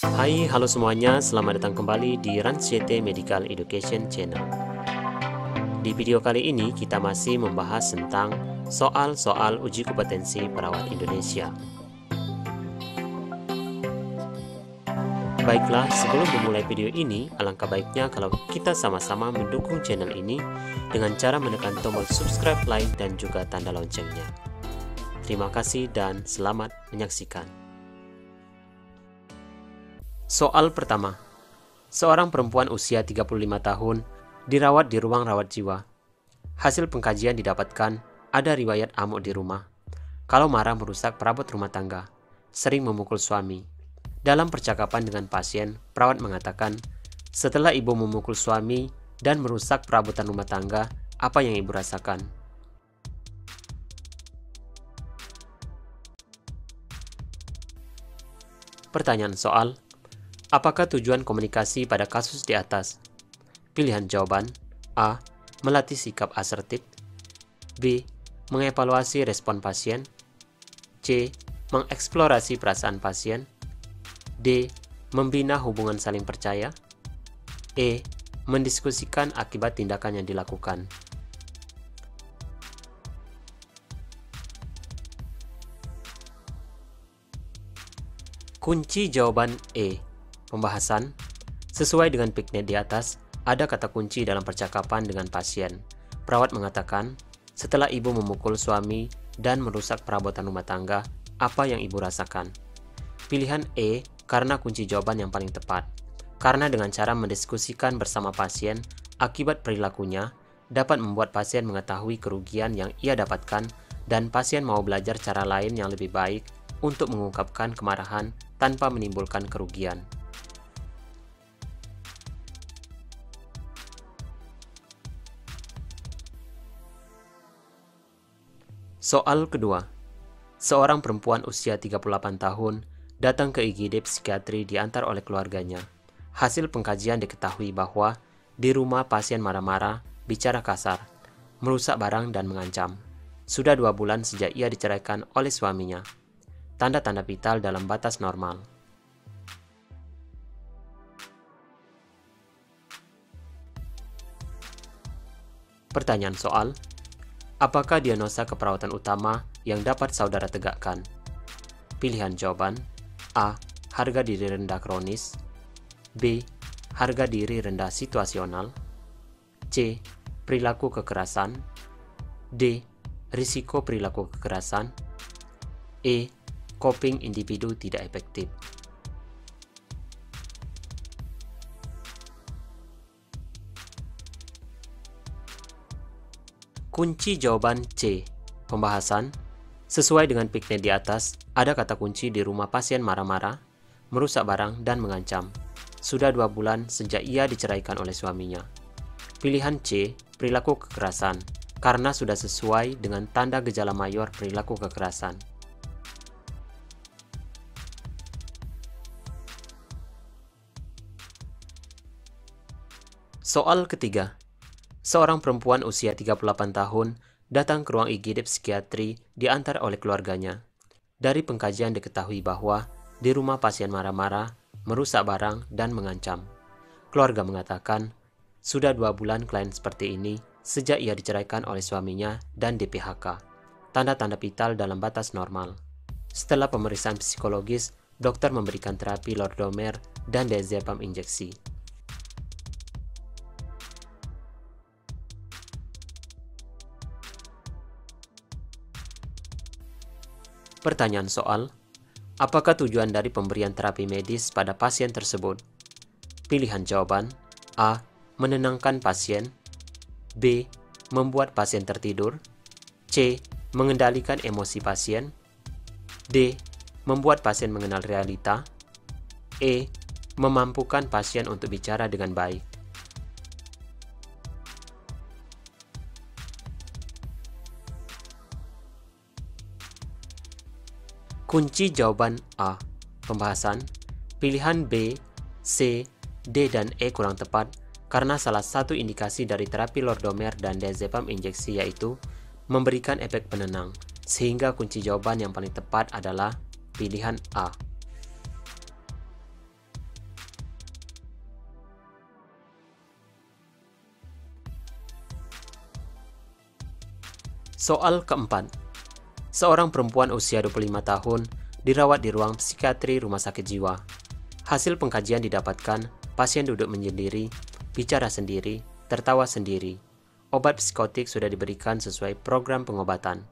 Hai, halo semuanya, selamat datang kembali di Rans CT Medical Education Channel. Di video kali ini kita masih membahas tentang soal-soal uji kompetensi perawat Indonesia. Baiklah, sebelum memulai video ini, alangkah baiknya kalau kita sama-sama mendukung channel ini dengan cara menekan tombol subscribe, like, dan juga tanda loncengnya. Terima kasih dan selamat menyaksikan. Soal pertama. Seorang perempuan usia 35 tahun dirawat di ruang rawat jiwa. Hasil pengkajian didapatkan ada riwayat amuk di rumah. Kalau marah merusak perabot rumah tangga, sering memukul suami. Dalam percakapan dengan pasien, perawat mengatakan, setelah ibu memukul suami dan merusak perabotan rumah tangga, apa yang ibu rasakan? Pertanyaan soal, apakah tujuan komunikasi pada kasus di atas? Pilihan jawaban, A. Melatih sikap asertif, B. Mengevaluasi respon pasien, C. Mengeksplorasi perasaan pasien, D. Membina hubungan saling percaya, E. Mendiskusikan akibat tindakan yang dilakukan. Kunci jawaban E. Pembahasan. Sesuai dengan piknet di atas, ada kata kunci dalam percakapan dengan pasien. Perawat mengatakan, setelah ibu memukul suami dan merusak perabotan rumah tangga, apa yang ibu rasakan? Pilihan E karena kunci jawaban yang paling tepat. Karena dengan cara mendiskusikan bersama pasien, akibat perilakunya dapat membuat pasien mengetahui kerugian yang ia dapatkan dan pasien mau belajar cara lain yang lebih baik untuk mengungkapkan kemarahan tanpa menimbulkan kerugian. Soal kedua. Seorang perempuan usia 38 tahun datang ke IGD psikiatri diantar oleh keluarganya. Hasil pengkajian diketahui bahwa di rumah pasien marah-marah, bicara kasar, merusak barang dan mengancam. Sudah 2 bulan sejak ia diceraikan oleh suaminya. Tanda-tanda vital dalam batas normal. Pertanyaan soal, apakah diagnosa keperawatan utama yang dapat saudara tegakkan? Pilihan jawaban, A. Harga diri rendah kronis, B. Harga diri rendah situasional, C. Perilaku kekerasan, D. Risiko perilaku kekerasan, E. Coping individu tidak efektif. Kunci jawaban C. Pembahasan. Sesuai dengan piknet di atas, ada kata kunci di rumah pasien marah-marah, merusak barang, dan mengancam. Sudah 2 bulan sejak ia diceraikan oleh suaminya. Pilihan C. Perilaku kekerasan, karena sudah sesuai dengan tanda gejala mayor perilaku kekerasan. Soal ketiga. Seorang perempuan usia 38 tahun datang ke ruang IGD psikiatri diantar oleh keluarganya. Dari pengkajian diketahui bahwa di rumah pasien marah-marah, merusak barang, dan mengancam. Keluarga mengatakan, sudah 2 bulan klien seperti ini sejak ia diceraikan oleh suaminya dan di-PHK. Tanda-tanda vital dalam batas normal. Setelah pemeriksaan psikologis, dokter memberikan terapi lordomer dan diazepam injeksi. Pertanyaan soal, apakah tujuan dari pemberian terapi medis pada pasien tersebut? Pilihan jawaban, A. Menenangkan pasien, B. Membuat pasien tertidur, C. Mengendalikan emosi pasien, D. Membuat pasien mengenal realita, E. Memampukan pasien untuk bicara dengan baik. Kunci jawaban A. Pembahasan. Pilihan B, C, D, dan E kurang tepat karena salah satu indikasi dari terapi lordomer dan diazepam injeksi yaitu memberikan efek penenang, sehingga kunci jawaban yang paling tepat adalah pilihan A. Soal keempat. Seorang perempuan usia 25 tahun dirawat di ruang psikiatri rumah sakit jiwa. Hasil pengkajian didapatkan pasien duduk menyendiri, bicara sendiri, tertawa sendiri. Obat psikotik sudah diberikan sesuai program pengobatan.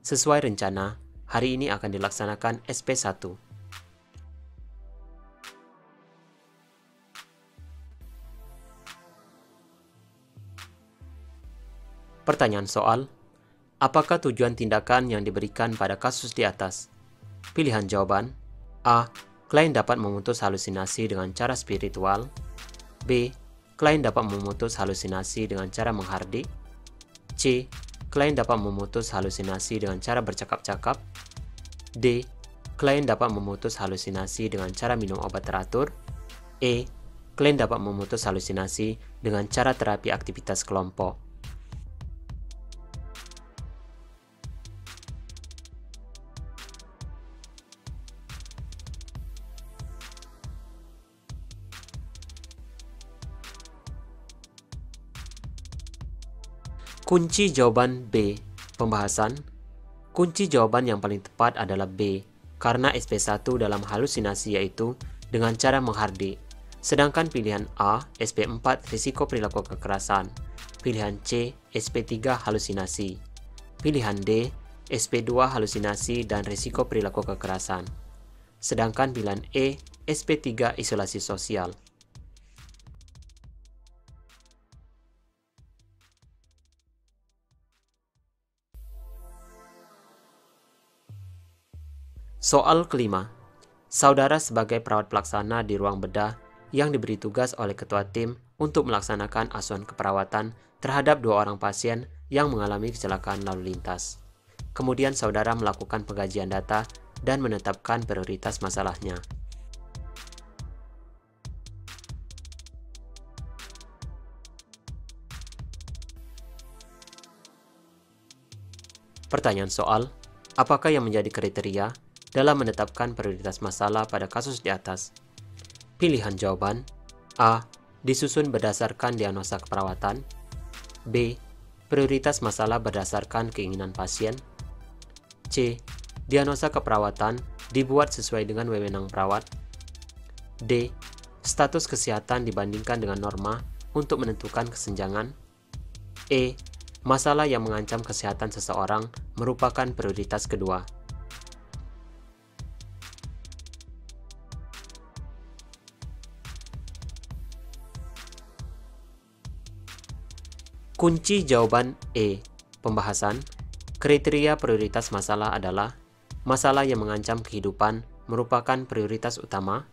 Sesuai rencana, hari ini akan dilaksanakan SP1. Pertanyaan soal: apakah tujuan tindakan yang diberikan pada kasus di atas? Pilihan jawaban: A. Klien dapat memutus halusinasi dengan cara spiritual. B. Klien dapat memutus halusinasi dengan cara menghardik. C. Klien dapat memutus halusinasi dengan cara bercakap-cakap. D. Klien dapat memutus halusinasi dengan cara minum obat teratur. E. Klien dapat memutus halusinasi dengan cara terapi aktivitas kelompok. Kunci jawaban B, pembahasan. Kunci jawaban yang paling tepat adalah B, karena SP1 dalam halusinasi yaitu dengan cara menghardik. Sedangkan pilihan A, SP4, risiko perilaku kekerasan. Pilihan C, SP3, halusinasi. Pilihan D, SP2, halusinasi dan risiko perilaku kekerasan. Sedangkan pilihan E, SP3, isolasi sosial. Soal kelima. Saudara sebagai perawat pelaksana di ruang bedah yang diberi tugas oleh ketua tim untuk melaksanakan asuhan keperawatan terhadap 2 orang pasien yang mengalami kecelakaan lalu lintas. Kemudian saudara melakukan pengkajian data dan menetapkan prioritas masalahnya. Pertanyaan soal: apakah yang menjadi kriteria dalam menetapkan prioritas masalah pada kasus di atas? Pilihan jawaban: A. Disusun berdasarkan diagnosa keperawatan. B. Prioritas masalah berdasarkan keinginan pasien. C. Diagnosa keperawatan dibuat sesuai dengan wewenang perawat. D. Status kesehatan dibandingkan dengan norma untuk menentukan kesenjangan. E. Masalah yang mengancam kesehatan seseorang merupakan prioritas kedua. Kunci jawaban E, pembahasan. Kriteria prioritas masalah adalah masalah yang mengancam kehidupan merupakan prioritas utama,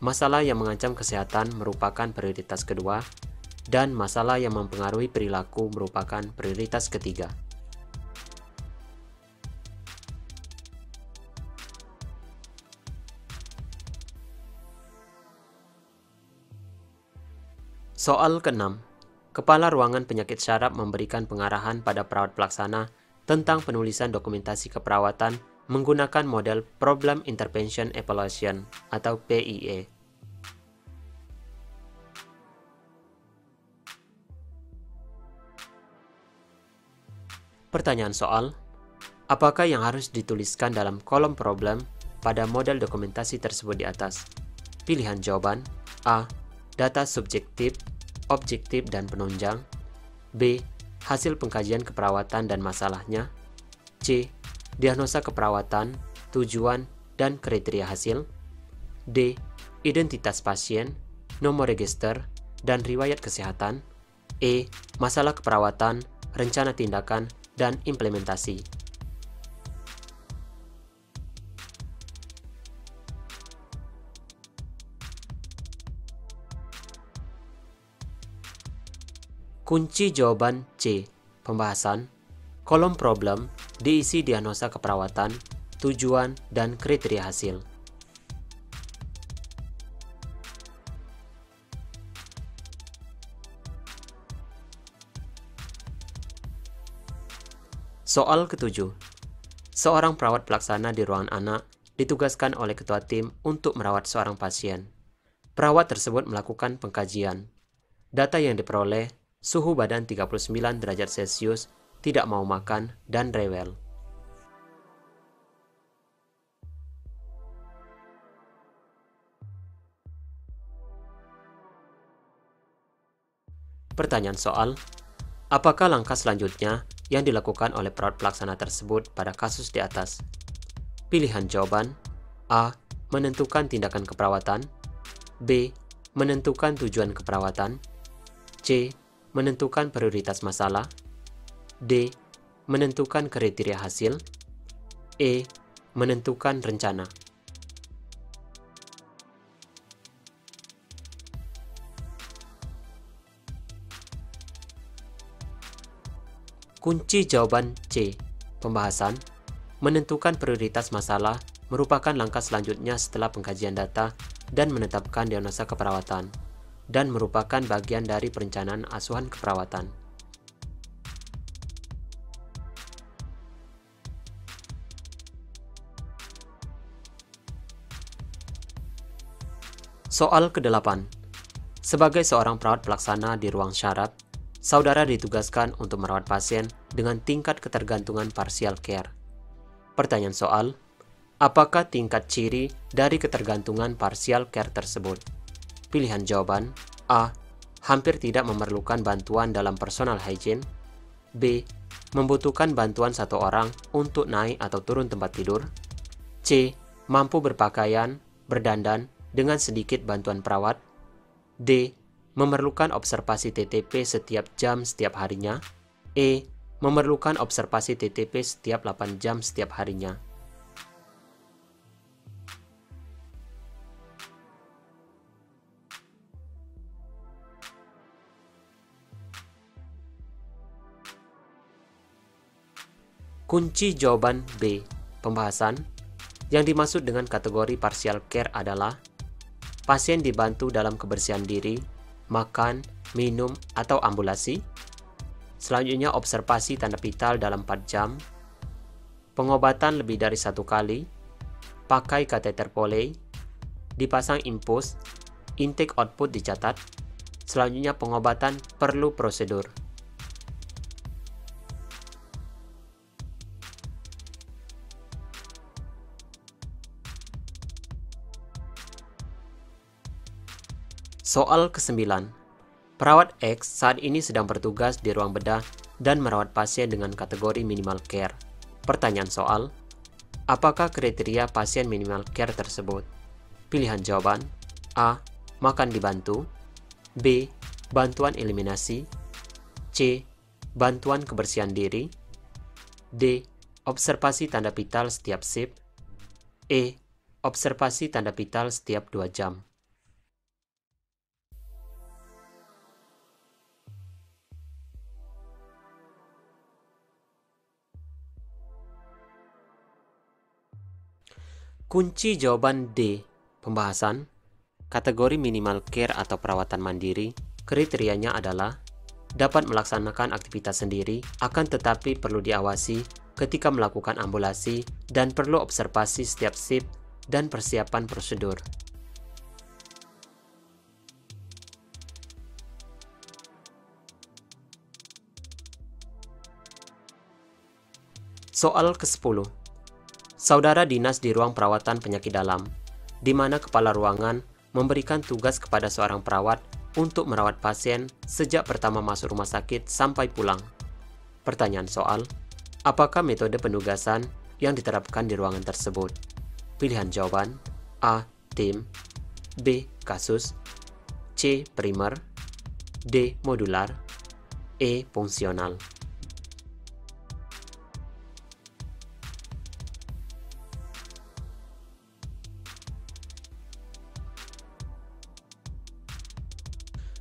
masalah yang mengancam kesehatan merupakan prioritas kedua, dan masalah yang mempengaruhi perilaku merupakan prioritas ketiga. Soal ke-6. Kepala Ruangan Penyakit Syaraf memberikan pengarahan pada perawat pelaksana tentang penulisan dokumentasi keperawatan menggunakan model Problem Intervention Evaluation atau PIE. Pertanyaan soal: apakah yang harus dituliskan dalam kolom problem pada model dokumentasi tersebut di atas? Pilihan jawaban: A. Data subjektif, objektif dan penunjang. B. Hasil pengkajian keperawatan dan masalahnya. C. Diagnosa keperawatan, tujuan, dan kriteria hasil. D. Identitas pasien, nomor register, dan riwayat kesehatan. E. Masalah keperawatan, rencana tindakan, dan implementasi. Kunci jawaban C, pembahasan. Kolom problem diisi diagnosa keperawatan, tujuan, dan kriteria hasil. Soal ke-7. Seorang perawat pelaksana di ruangan anak ditugaskan oleh ketua tim untuk merawat seorang pasien. Perawat tersebut melakukan pengkajian. Data yang diperoleh: suhu badan 39 derajat Celcius tidak mau makan, dan rewel. Pertanyaan soal, apakah langkah selanjutnya yang dilakukan oleh perawat pelaksana tersebut pada kasus di atas? Pilihan jawaban: A. Menentukan tindakan keperawatan, B. Menentukan tujuan keperawatan, C. Menentukan prioritas masalah, D. Menentukan kriteria hasil, E. Menentukan rencana. Kunci jawaban C. Pembahasan. Menentukan prioritas masalah merupakan langkah selanjutnya setelah pengkajian data dan menetapkan diagnosa keperawatan, dan merupakan bagian dari perencanaan asuhan keperawatan. Soal ke-8. Sebagai seorang perawat pelaksana di ruang syaraf, saudara ditugaskan untuk merawat pasien dengan tingkat ketergantungan partial care. Pertanyaan soal, apakah tingkat ciri dari ketergantungan partial care tersebut? Pilihan jawaban: A. Hampir tidak memerlukan bantuan dalam personal hygiene, B. Membutuhkan bantuan satu orang untuk naik atau turun tempat tidur, C. Mampu berpakaian, berdandan dengan sedikit bantuan perawat, D. Memerlukan observasi TTP setiap jam setiap harinya, E. Memerlukan observasi TTP setiap 8 jam setiap harinya. Kunci jawaban B. Pembahasan. Yang dimaksud dengan kategori partial care adalah pasien dibantu dalam kebersihan diri, makan, minum, atau ambulasi. Selanjutnya observasi tanda vital dalam 4 jam, pengobatan lebih dari 1 kali, pakai kateter Foley, dipasang infus, intake output dicatat. Selanjutnya pengobatan perlu prosedur. Soal ke-9. Perawat X saat ini sedang bertugas di ruang bedah dan merawat pasien dengan kategori minimal care. Pertanyaan soal, apakah kriteria pasien minimal care tersebut? Pilihan jawaban: A. Makan dibantu, B. Bantuan eliminasi, C. Bantuan kebersihan diri, D. Observasi tanda vital setiap shift, E. Observasi tanda vital setiap 2 jam. Kunci jawaban D. Pembahasan. Kategori minimal care atau perawatan mandiri, kriterianya adalah dapat melaksanakan aktivitas sendiri, akan tetapi perlu diawasi ketika melakukan ambulasi dan perlu observasi setiap shift dan persiapan prosedur. Soal ke-10. Saudara dinas di ruang perawatan penyakit dalam, di mana kepala ruangan memberikan tugas kepada seorang perawat untuk merawat pasien sejak pertama masuk rumah sakit sampai pulang. Pertanyaan soal, apakah metode penugasan yang diterapkan di ruangan tersebut? Pilihan jawaban: A. Tim, B. Kasus, C. Primer, D. Modular, E. Fungsional.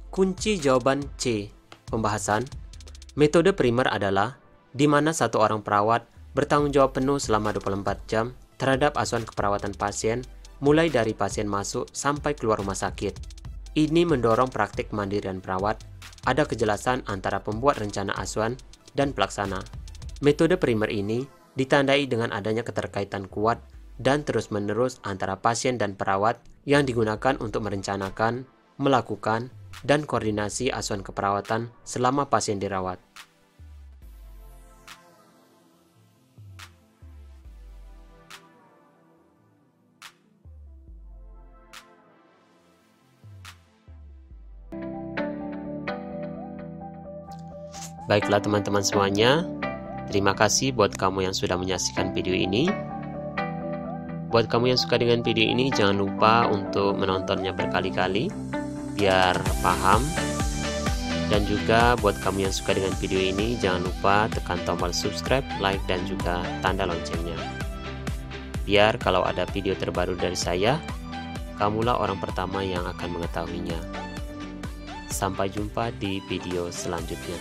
Kunci jawaban C. Pembahasan. Metode primer adalah di mana satu orang perawat bertanggung jawab penuh selama 24 jam terhadap asuhan keperawatan pasien, mulai dari pasien masuk sampai keluar rumah sakit. Ini mendorong praktik kemandirian perawat, ada kejelasan antara pembuat rencana asuhan dan pelaksana. Metode primer ini ditandai dengan adanya keterkaitan kuat dan terus-menerus antara pasien dan perawat yang digunakan untuk merencanakan, melakukan, dan koordinasi asuhan keperawatan selama pasien dirawat. Baiklah teman-teman semuanya, terima kasih buat kamu yang sudah menyaksikan video ini. Buat kamu yang suka dengan video ini, jangan lupa untuk menontonnya berkali-kali biar paham. Dan juga buat kamu yang suka dengan video ini, jangan lupa tekan tombol subscribe, like, dan juga tanda loncengnya. Biar kalau ada video terbaru dari saya, kamulah orang pertama yang akan mengetahuinya. Sampai jumpa di video selanjutnya.